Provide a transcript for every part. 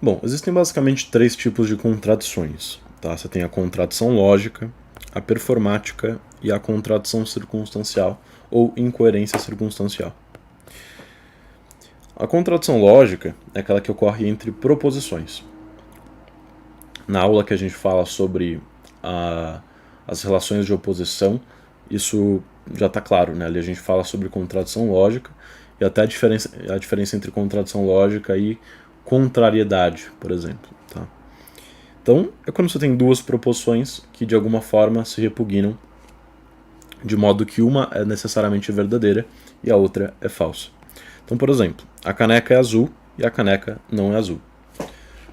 Bom, existem basicamente 3 tipos de contradições. Tá? Você tem a contradição lógica, a performática e a contradição circunstancial ou incoerência circunstancial. A contradição lógica é aquela que ocorre entre proposições. Na aula que a gente fala sobre as relações de oposição, isso já está claro, né? Ali a gente fala sobre contradição lógica e até a diferença entre contradição lógica e contrariedade, por exemplo. Tá? Então, é quando você tem duas proposições que de alguma forma se repugnam, de modo que uma é necessariamente verdadeira e a outra é falsa. Então, por exemplo, a caneca é azul e a caneca não é azul.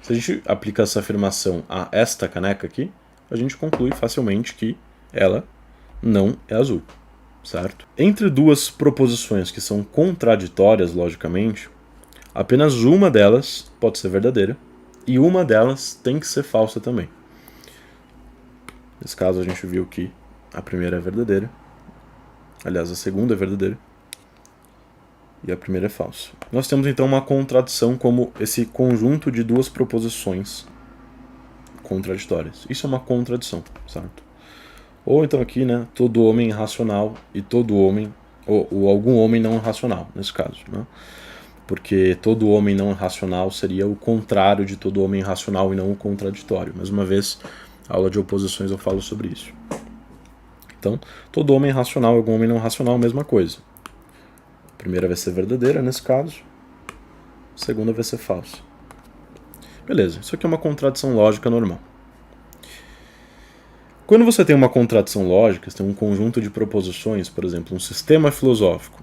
Se a gente aplica essa afirmação a esta caneca aqui, a gente conclui facilmente que ela não é azul, certo? Entre duas proposições que são contraditórias, logicamente, apenas uma delas pode ser verdadeira e uma delas tem que ser falsa também. Nesse caso, a gente viu que a primeira é verdadeira, aliás, a segunda é verdadeira e a primeira é falsa. Nós temos então uma contradição como esse conjunto de duas proposições contraditórias. Isso é uma contradição, certo? Ou então aqui, né, todo homem racional e todo homem, ou algum homem não racional, nesse caso, né? Porque todo homem não racional seria o contrário de todo homem racional e não o contraditório. Mais uma vez, aula de oposições eu falo sobre isso. Então, todo homem racional e algum homem não racional, mesma coisa. A primeira vai ser verdadeira, nesse caso. A segunda vai ser falsa. Beleza, isso aqui é uma contradição lógica normal. Quando você tem uma contradição lógica, você tem um conjunto de proposições, por exemplo, um sistema filosófico,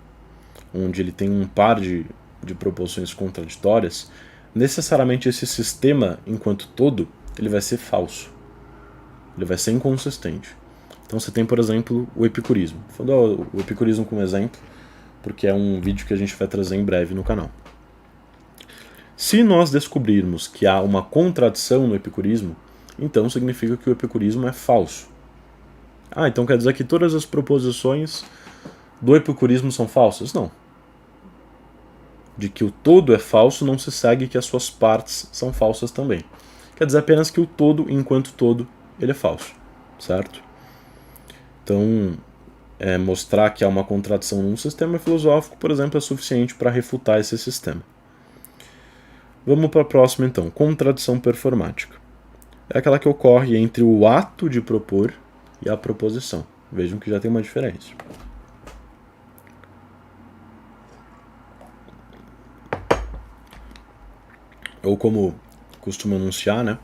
onde ele tem um par de proposições contraditórias, necessariamente esse sistema, enquanto todo, ele vai ser falso. Ele vai ser inconsistente. Então você tem, por exemplo, o epicurismo. Vou dar o epicurismo como exemplo, porque é um vídeo que a gente vai trazer em breve no canal. Se nós descobrirmos que há uma contradição no epicurismo, então significa que o epicurismo é falso. Então quer dizer que todas as proposições do epicurismo são falsas? Não. De que o todo é falso não se segue que as suas partes são falsas também. Quer dizer apenas que o todo, enquanto todo, ele é falso, certo? Então, mostrar que há uma contradição num sistema filosófico, por exemplo, é suficiente para refutar esse sistema. Vamos para a próxima, então. Contradição performática. É aquela que ocorre entre o ato de propor e a proposição. Vejam que já tem uma diferença. Ou como costumo anunciar, né?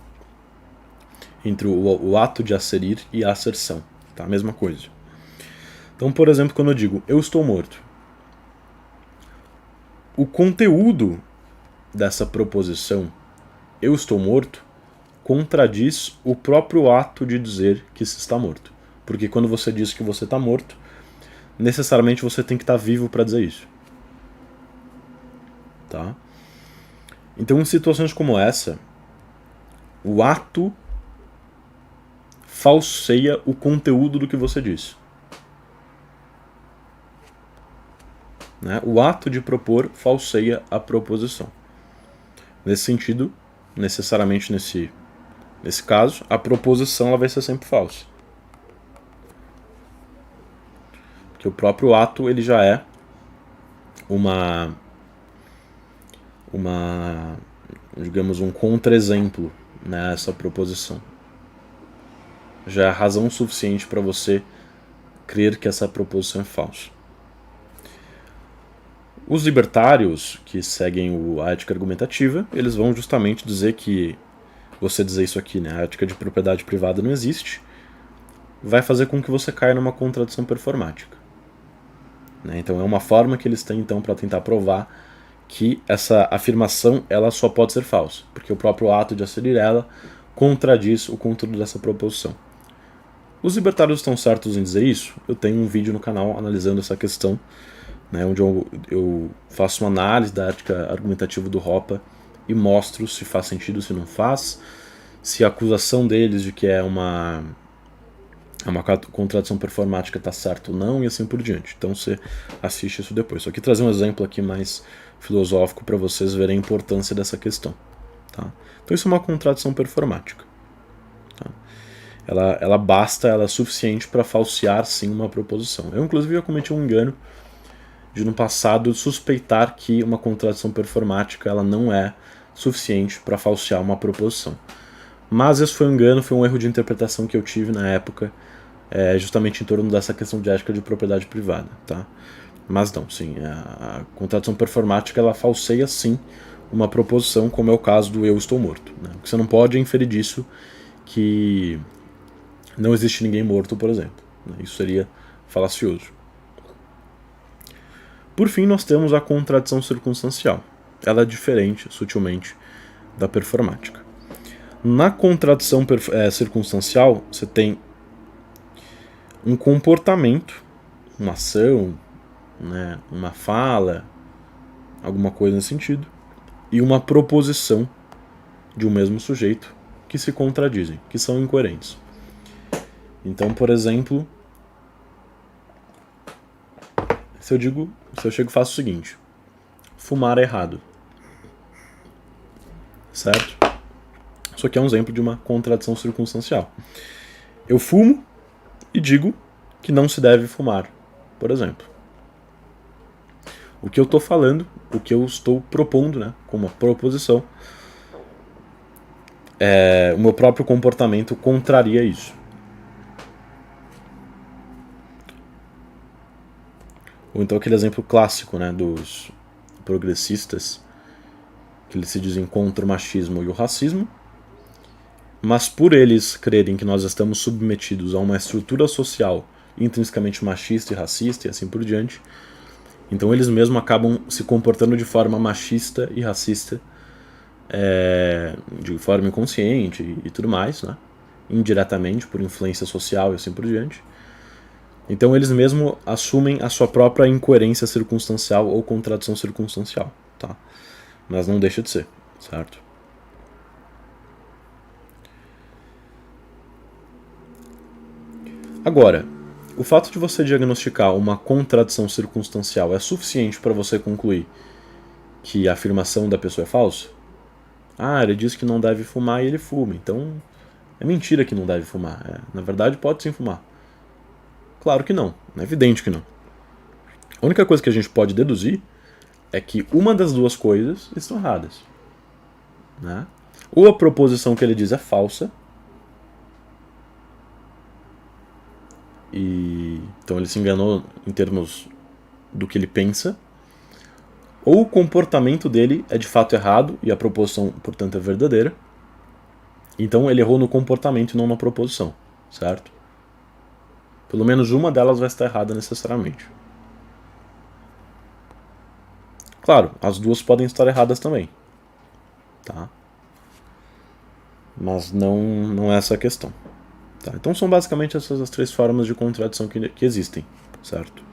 Entre o ato de asserir e a asserção. Tá? A mesma coisa. Então, por exemplo, quando eu digo eu estou morto, o conteúdo dessa proposição eu estou morto contradiz o próprio ato de dizer que se está morto. Porque quando você diz que você está morto, necessariamente você tem que estar vivo para dizer isso. Tá? Então, em situações como essa, o ato falseia o conteúdo do que você disse. Né? O ato de propor falseia a proposição. Nesse sentido, necessariamente nesse caso, a proposição ela vai ser sempre falsa. Porque o próprio ato ele já é digamos, um contra-exemplo nessa proposição. Já é razão suficiente para você crer que essa proposição é falsa. Os libertários que seguem a ética argumentativa, eles vão justamente dizer que você dizer isso aqui, né, a ética de propriedade privada não existe, vai fazer com que você caia numa contradição performática. Né? Então é uma forma que eles têm então para tentar provar que essa afirmação ela só pode ser falsa, porque o próprio ato de asserir ela contradiz o conteúdo dessa proposição. Os libertários estão certos em dizer isso? Eu tenho um vídeo no canal analisando essa questão, né, onde eu faço uma análise da ética argumentativa do Hoppe e mostro se faz sentido, se não faz, se a acusação deles de que é uma contradição performática está certo ou não, e assim por diante. Então você assiste isso depois. Só que trazer um exemplo aqui mais filosófico para vocês verem a importância dessa questão. Tá? Então isso é uma contradição performática. Tá? Ela é suficiente para falsear sim uma proposição. Eu inclusive já cometi um engano de no passado suspeitar que uma contradição performática ela não é suficiente para falsear uma proposição. Mas esse foi um engano, foi um erro de interpretação que eu tive na época, justamente em torno dessa questão de ética de propriedade privada. Tá? Mas não, sim, a contradição performática ela falseia sim uma proposição, como é o caso do eu estou morto. Né? Porque você não pode inferir disso que não existe ninguém morto, por exemplo. Isso seria falacioso. Por fim, nós temos a contradição circunstancial. Ela é diferente, sutilmente, da performática. Na contradição circunstancial, você tem um comportamento, uma ação, né, uma fala, alguma coisa nesse sentido, e uma proposição de um mesmo sujeito que se contradizem, que são incoerentes. Então, por exemplo, se eu chego e faço o seguinte: fumar é errado. Certo? Isso aqui é um exemplo de uma contradição circunstancial. Eu fumo e digo que não se deve fumar, por exemplo. O que eu estou falando, o que eu estou propondo, né, como uma proposição, o meu próprio comportamento contraria isso. Ou então aquele exemplo clássico, né, dos progressistas, que eles se dizem contra o machismo e o racismo, mas por eles crerem que nós estamos submetidos a uma estrutura social intrinsecamente machista e racista e assim por diante, então eles mesmos acabam se comportando de forma machista e racista, de forma inconsciente e tudo mais, né? Indiretamente, por influência social e assim por diante. Então eles mesmos assumem a sua própria incoerência circunstancial ou contradição circunstancial, tá? Mas não deixa de ser, certo? Agora, o fato de você diagnosticar uma contradição circunstancial é suficiente para você concluir que a afirmação da pessoa é falsa? Ah, ele diz que não deve fumar e ele fuma, então é mentira que não deve fumar. Na verdade, pode sim fumar. Claro que não, é evidente que não. A única coisa que a gente pode deduzir é que uma das duas coisas estão erradas. Né? Ou a proposição que ele diz é falsa, e então ele se enganou em termos do que ele pensa, ou o comportamento dele é de fato errado e a proposição, portanto, é verdadeira. Então ele errou no comportamento e não na proposição, certo? Pelo menos uma delas vai estar errada necessariamente. Claro, as duas podem estar erradas também, tá? Mas não é essa a questão. Tá? Então são basicamente essas as três formas de contradição que existem, certo?